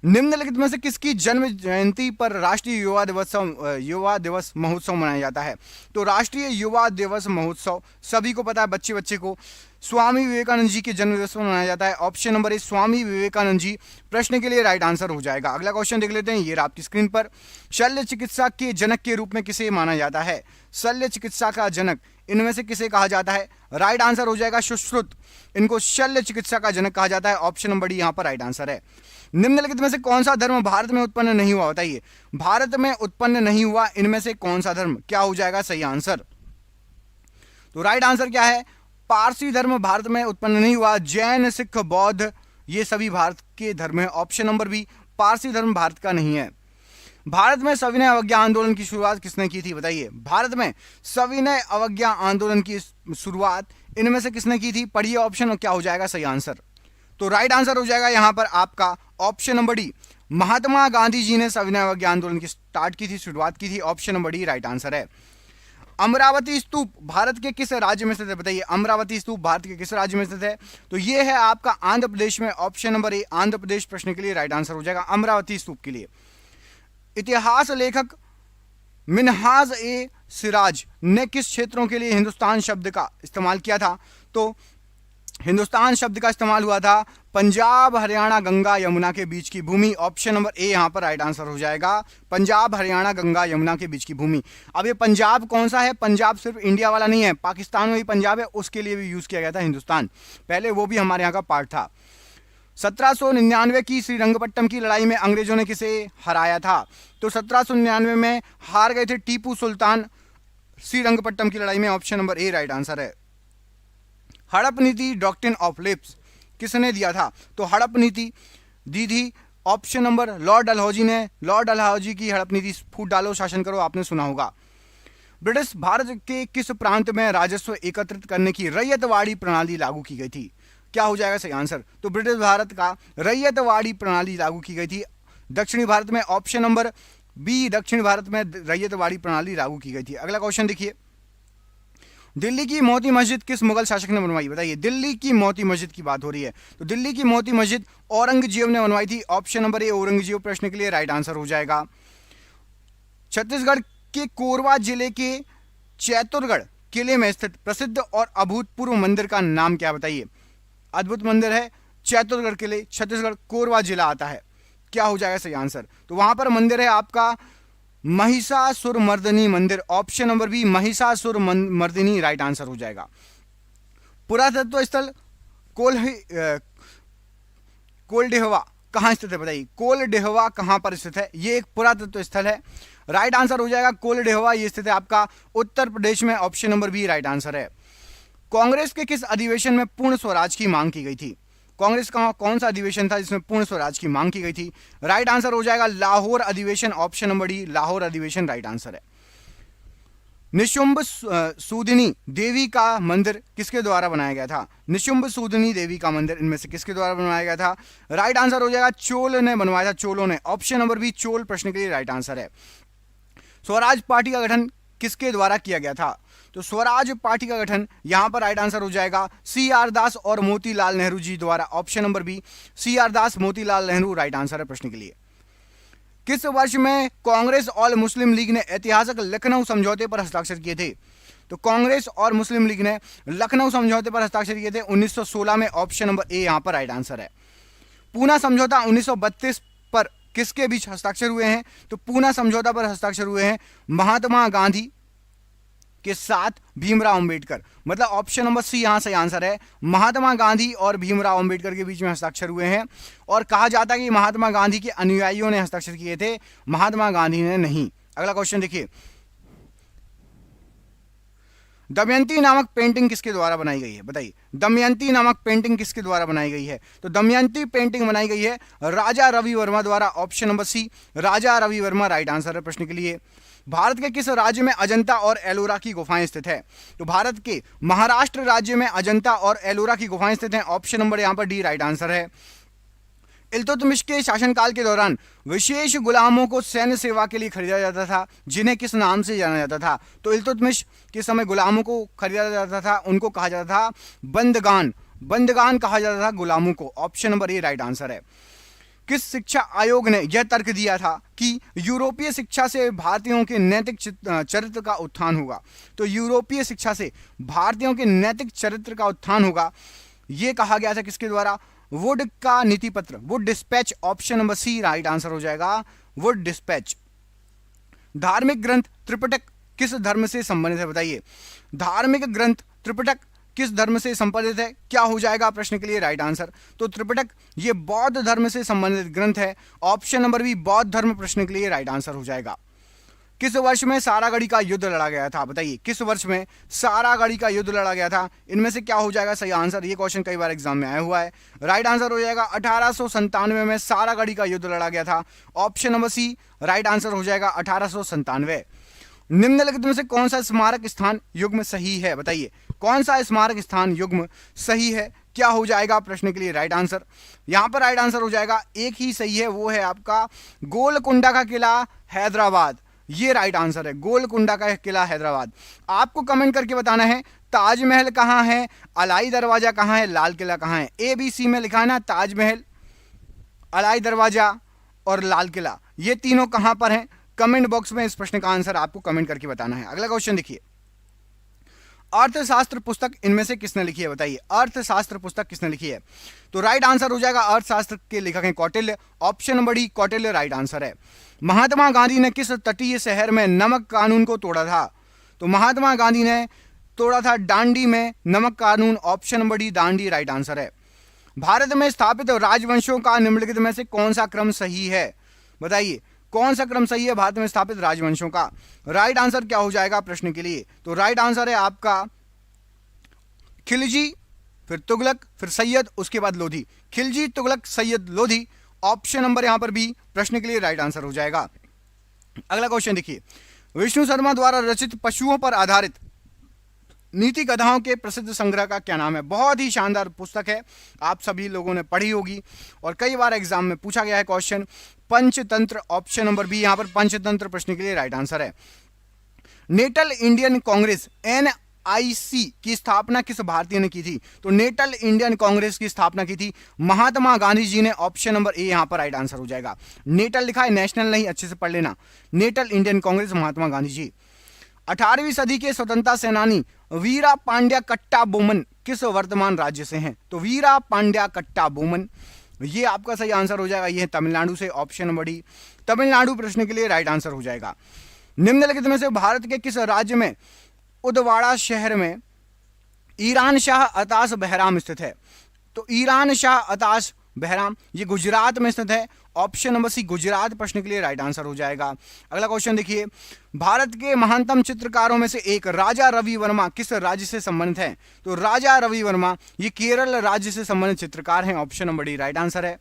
निम्नलिखित में से किसकी जन्म जयंती पर राष्ट्रीय युवा दिवस महोत्सव मनाया जाता है? तो राष्ट्रीय युवा दिवस महोत्सव सभी को पता है, बच्चे को स्वामी विवेकानंद जी के जन्म दिवस पर मनाया जाता है। ऑप्शन नंबर ए स्वामी विवेकानंद जी प्रश्न के लिए राइट आंसर हो जाएगा। अगला क्वेश्चन देख लेते हैं, ये आपकी स्क्रीन पर। शल्य चिकित्सा के जनक के रूप में किसे माना जाता है? शल्य चिकित्सा का जनक इनमें से किसे कहा जाता है? राइट आंसर हो जाएगा सुश्रुत। इनको शल्य चिकित्सा का जनक कहा जाता है। ऑप्शन नंबर डी यहां पर राइट आंसर है। निम्नलिखित में से कौन सा धर्म भारत में उत्पन्न नहीं हुआ? बताइए, भारत में उत्पन्न नहीं हुआ इनमें से कौन सा धर्म क्या हो जाएगा सही आंसर? तो राइट आंसर क्या है? पारसी धर्म भारत में उत्पन्न नहीं हुआ। जैन, सिख, बौद्ध ये सभी भारत के धर्म है। ऑप्शन नंबर बी पारसी धर्म भारत का नहीं है। भारत में सविनय अवज्ञा आंदोलन की शुरुआत किसने की थी? बताइए, भारत में सविनय अवज्ञा आंदोलन की शुरुआत इनमें से किसने की थी? पढ़िए ऑप्शन, क्या हो जाएगा सही आंसर? तो राइट आंसर हो जाएगा यहां पर आपका option number D Mahatma Gandhi ji ने सविनय अवज्ञा आंदोलन की स्टार्ट की थी, शुरुआत की थी। Option number D right answer है। अमरावती स्तूप भारत के किस राज्य में स्थित है? बताइए, अमरावती स्तूप भारत के किस राज्य में स्थित है? तो ये है आपका आंध्र प्रदेश में। ऑप्शन नंबर ए आंध्र प्रदेश प्रश्न के लिए राइट आंसर हो जाएगा अमरावती स्तूप के लिए। इतिहास लेखक मिनहाज ए सिराज ने किस क्षेत्रों के लिए हिंदुस्तान शब्द का इस्तेमाल किया था? तो हिंदुस्तान शब्द का इस्तेमाल हुआ था पंजाब, हरियाणा, गंगा, यमुना के बीच की भूमि। ऑप्शन नंबर ए यहां पर राइट आंसर हो जाएगा, पंजाब, हरियाणा, गंगा, यमुना के बीच की भूमि। अब ये पंजाब कौन सा है? पंजाब सिर्फ इंडिया वाला नहीं है, पाकिस्तान में भी पंजाब है, उसके लिए भी यूज किया गया था हिंदुस्तान, पहले वो भी हमारे यहाँ का पार्ट था। 1799 की श्रीरंगपट्टम की लड़ाई में अंग्रेजों ने किसे हराया था? तो 1799 में हार गए थे टीपू सुल्तान श्रीरंगपट्टम की लड़ाई में। ऑप्शन नंबर ए राइट आंसर है। हड़प नीति डॉक्ट्रिन ऑफ लिप्स किसने दिया था? तो हड़प नीति दी थी ऑप्शन नंबर लॉर्ड डलहौजी ने। लॉर्ड डलहौजी की हड़प नीति, फूट डालो शासन करो, आपने सुना होगा। ब्रिटिश भारत के किस प्रांत में राजस्व एकत्रित करने की रैयतवाड़ी प्रणाली लागू की गई थी? क्या हो जाएगा सही आंसर? तो ब्रिटिश भारत का रैयतवाड़ी प्रणाली लागू की गई थी दक्षिणी भारत में। ऑप्शन नंबर बी दक्षिण भारत में रैयतवाड़ी प्रणाली लागू की गई थी। अगला क्वेश्चन देखिए, दिल्ली की मोती मस्जिद किस मुगल शासक ने बनवाई? बताइए, दिल्ली की मोती मस्जिद की बात हो रही है, तो दिल्ली की मोती मस्जिद औरंगजेब ने बनवाई थी। ऑप्शन नंबर ए औरंगजेब प्रश्न के लिए राइट आंसर हो जाएगा। छत्तीसगढ़ के कोरबा जिले के चैतुरगढ़ किले में स्थित प्रसिद्ध और अभूतपूर्व मंदिर का नाम क्या? बताइए, अद्भुत मंदिर है चैतुरगढ़ किले, छत्तीसगढ़, कोरबा जिला आता है। क्या हो जाएगा सही आंसर? तो वहां पर मंदिर है आपका महिषासुरमर्दिनी मंदिर। Option number B Mahishasurmardini right answer हो जाएगा। पुरातत्व स्थल कोलडेहवा कहां स्थित है? बताइए, कोलडेहवा कहां पर स्थित है? ये एक पुरातत्व स्थल है, राइट आंसर हो जाएगा कोलडेहवा, ये स्थित है आपका उत्तर प्रदेश में। Option number B right answer है। कांग्रेस के किस अधिवेशन में पूर्ण स्वराज की मांग की गई थी? कांग्रेस का कौन सा अधिवेशन था जिसमें पूर्ण स्वराज की मांग की गई थी? राइट आंसर हो जाएगा लाहौर अधिवेशन। ऑप्शन नंबर डी लाहौर अधिवेशन राइट आंसर है। निशुंभ सूदिनी देवी का मंदिर किसके द्वारा बनाया गया था? निशुंभ सूदिनी देवी का मंदिर इनमें से किसके द्वारा बनवाया गया था? राइट आंसर हो जाएगा चोल ने बनवाया था, चोलों ने। ऑप्शन नंबर बी चोल प्रश्न के लिए राइट आंसर है। स्वराज पार्टी का गठन किसके द्वारा किया गया था? तो स्वराज पार्टी का गठन यहां पर राइट आंसर हो जाएगा सी आर दास और मोतीलाल नेहरू जी द्वारा। Option number B C R Das Motilal Nehru right answer है प्रश्न के लिए। किस वर्ष में कांग्रेस और मुस्लिम लीग ने ऐतिहासिक लखनऊ समझौते पर हस्ताक्षर किए थे? तो कांग्रेस और मुस्लिम लीग ने लखनऊ समझौते पर हस्ताक्षर किए थे 1916 में। ऑप्शन नंबर ए यहां पर राइट आंसर है। पूना समझौता 1932 पर किसके बीच हस्ताक्षर हुए हैं? तो पूना समझौता पर हस्ताक्षर हुए हैं महात्मा गांधी के साथ भीमराव अंबेडकर। मतलब ऑप्शन नंबर सी यहां से आंसर है, महात्मा गांधी और भीमराव अंबेडकर के बीच में हस्ताक्षर हुए हैं। और कहा जाता है कि महात्मा गांधी के अनुयायियों ने हस्ताक्षर किए थे, महात्मा गांधी ने नहीं। अगला क्वेश्चन देखिए, दमयंती नामक पेंटिंग किसके द्वारा बनाई गई है? बताइए, दमयंती नामक पेंटिंग किसके द्वारा बनाई गई है? तो दमयंती पेंटिंग बनाई गई है राजा रवि वर्मा द्वारा। ऑप्शन नंबर सी राजा रवि वर्मा राइट आंसर है प्रश्न के लिए। भारत के किस राज्य में अजंता और एलोरा की गुफाएं स्थित है? तो भारत के महाराष्ट्र राज्य में अजंता और एलोरा की गुफाएं स्थित हैं। ऑप्शन नंबर यहां पर डी राइट आंसर है। इल्तुतमिश के शासनकाल के दौरान विशेष गुलामों को सैन्य सेवा के लिए खरीदा जाता था, जिन्हें किस नाम से जाना जाता था? तो इल्तुतमिश के समय गुलामों को खरीदा जाता था, उनको कहा जाता था बंदगान। बंदगान कहा जाता था गुलामों को। ऑप्शन नंबर ए राइट आंसर है। किस शिक्षा आयोग ने यह तर्क दिया था कि यूरोपीय शिक्षा से भारतीयों के नैतिक चरित्र का उत्थान होगा? तो यूरोपीय शिक्षा से भारतीयों के नैतिक चरित्र का उत्थान होगा, यह कहा गया था किसके द्वारा? वुड का नीति पत्र, Wood dispatch. Option number C right answer हो जाएगा, वुड डिस्पैच। धार्मिक ग्रंथ त्रिपिटक किस धर्म से संबंधित है? बताइए, धार्मिक ग्रंथ त्रिपिटक किस धर्म से संबंधित है? क्या हो जाएगा प्रश्न के लिए राइट आंसर? तो त्रिपिटक ये बौद्ध धर्म से संबंधित ग्रंथ है। ऑप्शन नंबर बी बौद्ध धर्म प्रश्न के लिए राइट आंसर हो जाएगा। किस वर्ष में सारागढ़ी का युद्ध लड़ा गया था? बताइए, किस वर्ष में सारागढ़ी का युद्ध लड़ा गया था? इनमें से क्या हो जाएगा सही आंसर? ये क्वेश्चन कई बार एग्जाम में आया हुआ है। राइट आंसर हो जाएगा 1897 में सारागढ़ी का युद्ध लड़ा गया था। Option number C right answer हो जाएगा 1897। निम्नलिखित में से कौन सा स्मारक स्थान युग्म सही है? बताइए, कौन सा स्मारक स्थान युग्म सही है? क्या हो जाएगा प्रश्न के लिए राइट आंसर? यहां पर राइट आंसर हो जाएगा एक ही सही है, वो है आपका गोलकुंडा का किला हैदराबाद। ये राइट आंसर है, गोलकुंडा का किला हैदराबाद। आपको कमेंट करके बताना है ताजमहल कहां है, अलाई दरवाजा कहां है, लाल किला कहां है। ए बी सी में लिखा है ना, ताजमहल, अलाई दरवाजा और लाल किला, ये तीनों कहां पर हैं? कमेंट बॉक्स में इस प्रश्न का आंसर आपको कमेंट करके बताना है। अगला क्वेश्चन देखिए, अर्थशास्त्र पुस्तक इनमें से किसने लिखी है? बताइए, अर्थशास्त्र पुस्तक किसने लिखी है? तो राइट आंसर हो जाएगा अर्थशास्त्र के लेखक हैं Kautilya. Option number D Kautilya right answer है। महात्मा गांधी ने किस तटीय शहर में नमक कानून को तोड़ा था? तो महात्मा गांधी ने तोड़ा था दांडी में नमक कानून। Option number D Dandi right answer है। भारत में स्थापित राजवंशों का निम्नलिखित में से कौन सा क्रम सही है? बताइए, कौन सा क्रम सही है भारत में स्थापित राजवंशों का? राइट आंसर क्या हो जाएगा प्रश्न के लिए? तो राइट आंसर है आपका खिलजी, फिर तुगलक, फिर सैयद, उसके बाद लोधी। खिलजी, तुगलक, सैयद, लोधी। ऑप्शन नंबर यहां पर बी प्रश्न के लिए राइट आंसर हो जाएगा। अगला क्वेश्चन देखिए, विष्णु शर्मा द्वारा रचित पशुओं पर आधारित नीति कथाओं के प्रसिद्ध संग्रह का क्या नाम है? बहुत ही शानदार पुस्तक है, आप सभी लोगों ने पढ़ी होगी और कई बार एग्जाम में पूछा गया है question. Panchatantra. Option number B यहां पर पंचतंत्र प्रश्न के लिए राइट आंसर है। नेटल इंडियन कांग्रेस NIC की स्थापना किस भारतीय ने की थी? तो नेटल इंडियन कांग्रेस की स्थापना की थी महात्मा गांधी जी ने। ऑप्शन नंबर ए यहां पर राइट आंसर हो जाएगा। नेटल लिखा है, नेशनल नहीं, अच्छे से पढ़ लेना। Natal Indian Congress, Mahatma Gandhi ji. 18वीं सदी के स्वतंत्रता सेनानी वीरा पांड्या कट्टाबोमन किस वर्तमान राज्य से हैं? तो वीरा पांड्या कट्टाबोमन, ये आपका सही आंसर हो जाएगा। ये है तमिलनाडु से। ऑप्शन नंबर डी तमिलनाडु प्रश्न के लिए राइट आंसर हो जाएगा। निम्नलिखित में से भारत के किस राज्य में उदवाड़ा शहर में ईरान शाह अताश बहराम स्थित है? तो ईरान शाह अताश बहराम ये गुजरात में स्थित है। ऑप्शन नंबर सी गुजरात प्रश्न के लिए राइट आंसर हो जाएगा। अगला क्वेश्चन देखिए, भारत के महानतम चित्रकारों में से एक राजा रवि वर्मा किस राज्य से संबंधित है? तो राजा रवि वर्मा ये केरल राज्य से संबंधित चित्रकार हैं। Option number D right answer है।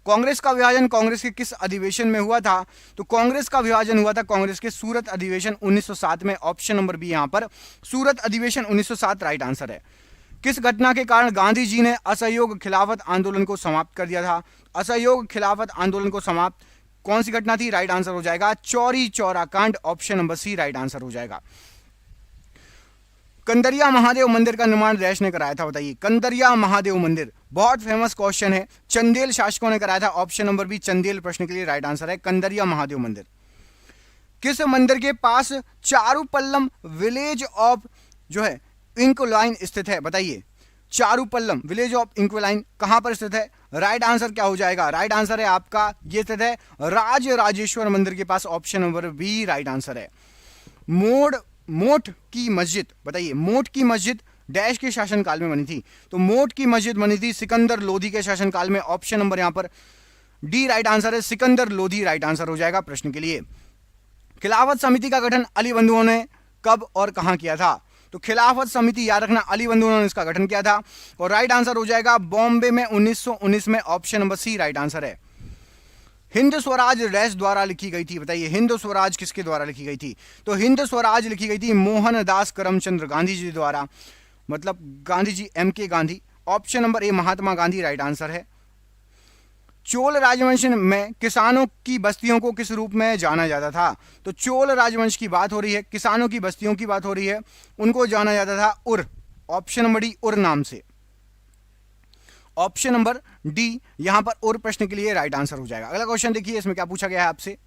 कांग्रेस का विभाजन कांग्रेस के किस अधिवेशन में हुआ था? तो कांग्रेस का विभाजन हुआ था कांग्रेस के सूरत अधिवेशन 1907 में। ऑप्शन नंबर बी यहां पर सूरत अधिवेशन 1907 राइट आंसर है। किस घटना के कारण गांधी जी ने असहयोग खिलाफत आंदोलन को समाप्त कर दिया था? असहयोग खिलाफत आंदोलन को समाप्त कौन सी घटना थी? राइट आंसर हो जाएगा चौरी चौरा कांड। Option number C right answer हो जाएगा। कंदरिया महादेव मंदिर का निर्माण डैश ने कराया था? बताइए। कंदरिया महादेव मंदिर बहुत फेमस क्वेश्चन है। चंदेल शासकों ने कराया था। ऑप्शन नंबर बी चंदेल प्रश्न के लिए राइट आंसर है कंदरिया महादेव मंदिर। किस मंदिर के पास चारूपल्लम विलेज ऑफ जो है इंक्लाइन स्थित है? बताइए। चारूपल्लम विलेज ऑफ इंक्लाइन कहां पर स्थित है? राइट आंसर क्या हो जाएगा? राइट आंसर है आपका ये स्थित है राज राजेश्वर मंदिर के पास। Option number B right answer है। मोट की मस्जिद बताइए। मोट की मस्जिद डैश के शासनकाल में बनी थी? तो मोट की मस्जिद बनी थी सिकंदर लोधी के शासनकाल में। ऑप्शन नंबर यहां पर डी राइट आंसर है सिकंदर लोधी राइट आंसर हो जाएगा प्रश्न के लिए। खिलाफत समिति का गठन अली बंधुओं ने कब और कहां किया था? तो खिलाफत समिति याद रखना अली बंधुओं ने इसका गठन किया था और राइट आंसर हो जाएगा बॉम्बे में 1919 में। Option number C right answer है। हिंद स्वराज डैश द्वारा लिखी गई थी? बताइए। हिंद स्वराज किसके द्वारा लिखी गई थी? तो हिंद स्वराज लिखी गई थी मोहनदास करमचंद गांधी जी द्वारा, मतलब Gandhi ji MK Gandhi. Option number ए महात्मा गांधी राइट आंसर है। चोल राजवंश में किसानों की बस्तियों को किस रूप में जाना जाता था? तो चोल राजवंश की बात हो रही है, किसानों की बस्तियों की बात हो रही है, उनको जाना जाता था उर। ऑप्शन नंबर डी उर नाम से। ऑप्शन नंबर डी यहां पर और प्रश्न के लिए राइट आंसर हो जाएगा। अगला क्वेश्चन देखिए, इसमें क्या पूछा गया है आपसे।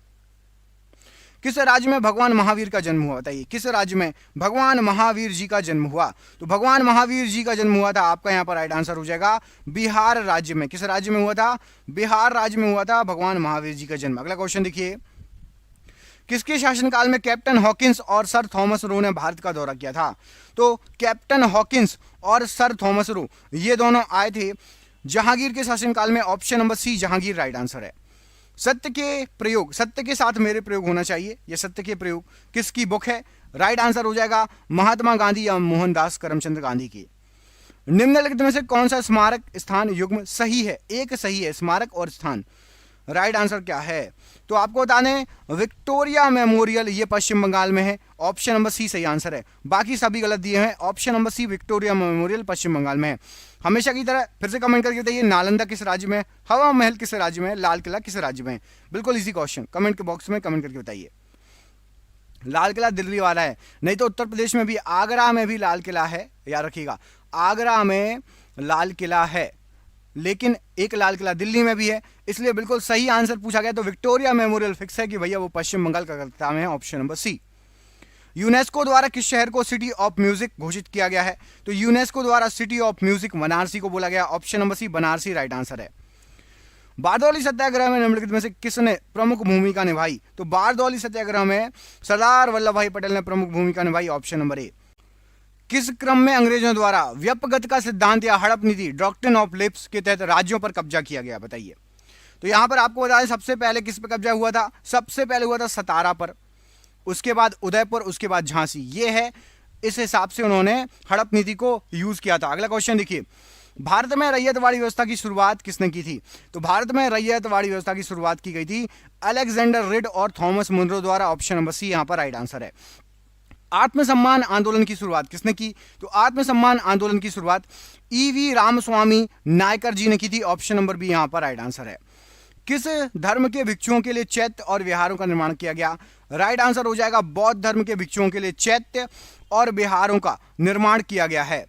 किस राज्य में भगवान महावीर का जन्म हुआ? बताइए। किस राज्य में भगवान महावीर जी का जन्म हुआ? तो भगवान महावीर जी का जन्म हुआ था आपका यहां पर राइट आंसर हो जाएगा बिहार राज्य में। किस राज्य में हुआ था? बिहार राज्य में हुआ था भगवान महावीर जी का जन्म। अगला क्वेश्चन देखिए, किसके शासनकाल में कैप्टन हॉकिंस और सर थॉमस रो ने भारत का दौरा किया था? तो कैप्टन हॉकिंस और सर थॉमस रो ये दोनों आए थे जहांगीर के शासनकाल में। Option number C Jahangir right answer है। सत्य के प्रयोग, सत्य के साथ मेरे प्रयोग होना चाहिए, यह सत्य के प्रयोग किसकी बुक है? राइट आंसर हो जाएगा महात्मा गांधी या मोहनदास करमचंद गांधी की। निम्नलिखित में से कौन सा स्मारक स्थान युग्म सही है? एक सही है स्मारक और स्थान। राइट आंसर क्या है? तो आपको बता दें विक्टोरिया मेमोरियल, ये पश्चिम बंगाल में है। ऑप्शन नंबर सी सही आंसर है, बाकी सभी गलत दिए हैं। Option number C Victoria Memorial Paschim Bengal में है। हमेशा की तरह फिर से कमेंट करके बताइए नालंदा किस राज्य में है, हवा महल किस राज्य में है, लाल किला किस राज्य में है। बिल्कुल इजी क्वेश्चन, कमेंट के बॉक्स में कमेंट करके बताइए। लाल किला दिल्ली वाला है, नहीं तो उत्तर प्रदेश में भी आगरा में भी लाल किला है, याद रखिएगा आगरा में लाल किला है, लेकिन एक लाल किला दिल्ली में भी है, इसलिए बिल्कुल सही आंसर पूछा गया तो विक्टोरिया मेमोरियल फिक्स है कि भैया वो पश्चिम बंगाल का कलकत्ता में है। ऑप्शन नंबर सी। यूनेस्को द्वारा किस शहर को सिटी ऑफ म्यूजिक घोषित किया गया है? तो यूनेस्को द्वारा सिटी ऑफ म्यूजिक बनारसी को बोला गया। Option number C Banarasi right answer है। बारदौली सत्याग्रह में निम्नलिखित में से किसने प्रमुख भूमिका निभाई? तो बारदौली सत्याग्रह में सरदार वल्लभ भाई पटेल ने प्रमुख भूमिका निभाई। ऑप्शन नंबर ए। किस क्रम में अंग्रेजों द्वारा व्यपगत का सिद्धांत या हड़प नीति डॉक्ट्रिन ऑफ लिप्स के तहत राज्यों पर कब्जा किया गया? बताइए। तो यहां पर आपको बता दें सबसे पहले किस पर कब्जा हुआ था? सबसे पहले हुआ था सतारा पर, उसके बाद उदयपुर, उसके बाद झांसी। ये है, इस हिसाब से उन्होंने हड़प नीति को यूज किया था। अगला क्वेश्चन देखिए, भारत में रैयतवाड़ी व्यवस्था की शुरुआत किसने की थी? तो भारत में रैयतवाड़ी व्यवस्था की शुरुआत की गई थी अलेक्जेंडर रिड और थॉमस मुनरो द्वारा। ऑप्शन नंबर सी यहां पर राइट आंसर है। आत्मसम्मान आंदोलन की शुरुआत किसने की? तो आत्मसम्मान आंदोलन की शुरुआत ईवी रामस्वामी नायकर जी ने की थी। ऑप्शन नंबर बी यहां पर राइट आंसर है। किस धर्म के भिक्षुओं के लिए चैत्य और विहारों का निर्माण किया गया? राइट आंसर हो जाएगा बौद्ध धर्म के भिक्षुओं के लिए चैत्य और विहारों का निर्माण किया गया है।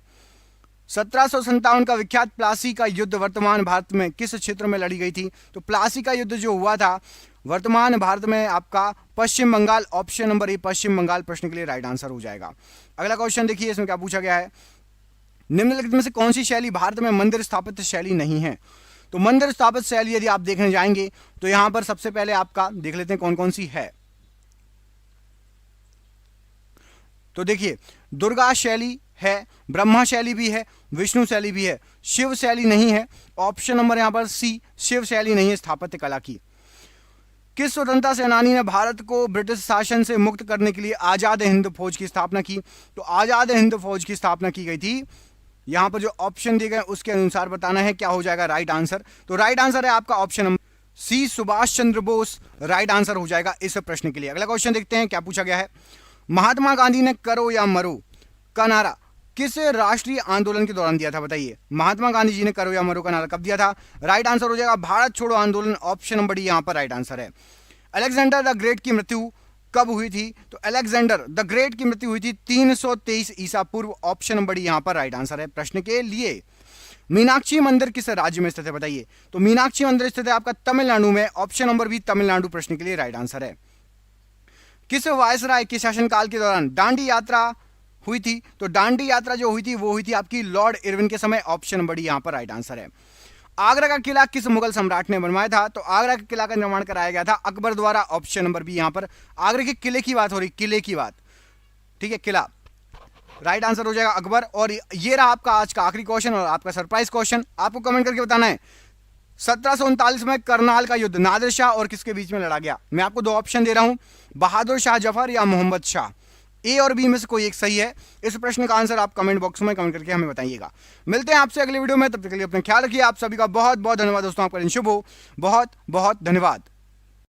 1757 का विख्यात प्लासी का युद्ध वर्तमान भारत में किस क्षेत्र में लड़ी गई थी? तो प्लासी का युद्ध जो हुआ था वर्तमान भारत में आपका पश्चिम बंगाल। ऑप्शन नंबर ए पश्चिम बंगाल प्रश्न के लिए राइट आंसर हो जाएगा। अगला क्वेश्चन देखिए, इसमें क्या पूछा गया है। निम्नलिखित में से कौन सी शैली भारत में मंदिर स्थापित शैली नहीं है? तो मंदिर स्थापित शैली यदि आप देखने जाएंगे तो यहां पर सबसे पहले आपका देख लेते हैं कौन कौन सी है। तो देखिए दुर्गा शैली है, ब्रह्मा शैली भी है, विष्णु शैली भी है, शिव शैली नहीं है। ऑप्शन नंबर यहां पर सी शिव शैली नहीं है स्थापत्य कला की। किस स्वतंत्रता सेनानी ने भारत को ब्रिटिश शासन से मुक्त करने के लिए आजाद हिंद फौज की स्थापना की? तो आजाद हिंद फौज की स्थापना की गई थी। यहां पर जो ऑप्शन दिए गए उसके अनुसार बताना है क्या हो जाएगा राइट आंसर। तो राइट आंसर है आपका ऑप्शन नंबर सी सुभाष चंद्र बोस राइट आंसर हो जाएगा इस प्रश्न के लिए। अगला क्वेश्चन देखते हैं क्या पूछा गया है। महात्मा गांधी ने करो या मरो का नारा किस राष्ट्रीय आंदोलन के दौरान दिया था, बताइए। महात्मा गांधी जी ने करो या मरो का नारा कब दिया था? राइट आंसर हो जाएगा भारत छोड़ो आंदोलन, ऑप्शन नंबर डी यहां पर राइट आंसर है। अलेक्जेंडर द ग्रेट की मृत्यु कब हुई थी? तो अलेक्जेंडर द ग्रेट की मृत्यु हुई थी 323 ईसा पूर्व, ऑप्शन नंबर डी यहां पर राइट आंसर है प्रश्न के लिए। मीनाक्षी मंदिर किस राज्य में स्थित है, बताइए। तो मीनाक्षी मंदिर स्थित है आपका तमिलनाडु में, ऑप्शन नंबर बी तमिलनाडु प्रश्न के लिए राइट आंसर है। किस वायसराय के शासनकाल के दौरान दांडी यात्रा हुई थी? तो दांडी यात्रा जो हुई थी वो हुई थी आपकी लॉर्ड इरविन के समय, ऑप्शन नंबर डी यहां पर राइट आंसर है। आगरा का किला किस मुगल सम्राट ने बनवाया था? तो आगरा के किला का निर्माण कराया गया था अकबर द्वारा, ऑप्शन नंबर बी यहां पर आगरा के किले की बात हो रही, किले की बात, ठीक है, किला राइट आंसर हो जाएगा अकबर। और ये रहा आपका आज का आखिरी क्वेश्चन और आपका सरप्राइज क्वेश्चन। आपको कमेंट करके बताना है 1739 में करनाल का युद्ध नादिर शाह और किसके बीच में लड़ा गया? मैं आपको दो ऑप्शन दे रहा हूं, बहादुर शाह जफर या मोहम्मद शाह। ए और बी में से कोई एक सही है। इस प्रश्न का आंसर आप कमेंट बॉक्स में कमेंट करके हमें बताइएगा। मिलते हैं आपसे अगले वीडियो में, तब तक के लिए अपना ख्याल रखिए। आप सभी का बहुत बहुत धन्यवाद दोस्तों, आपका दिन शुभ हो। बहुत बहुत धन्यवाद।